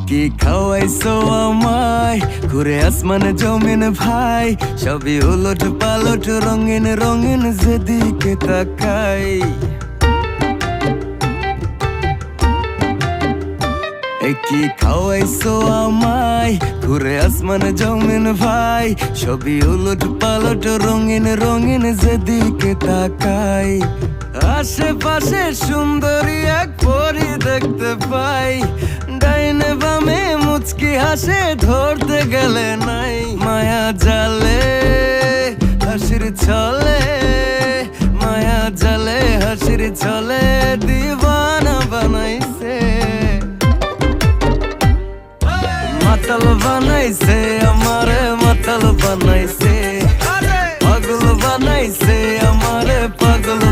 কি খাওয়াইছো আমায় ঘুরে আসমানে জমিন ভাই, সবই উলট পালট রঙিন রঙিন যেদিকে তাকাই। কি খাওয়াইছো আমায় ঘুরে আসমানে জমিন ভাই, সবই উলট পালট রঙিন রঙিন যেদিকে তাকাই। আশেপাশে সুন্দরী এক পরী দেখতে পাই, ডাইনে বামে মুচকি হাসে ধরতে গেলে নাই। মায়া জালে হাসির ছলে, মায়া জালে হাসির ছলে দিবানা বানাইছে। মাতাল বানাইছে আমারে মাতাল বানাইছে, পাগল বানাইছে আমারে পাগল।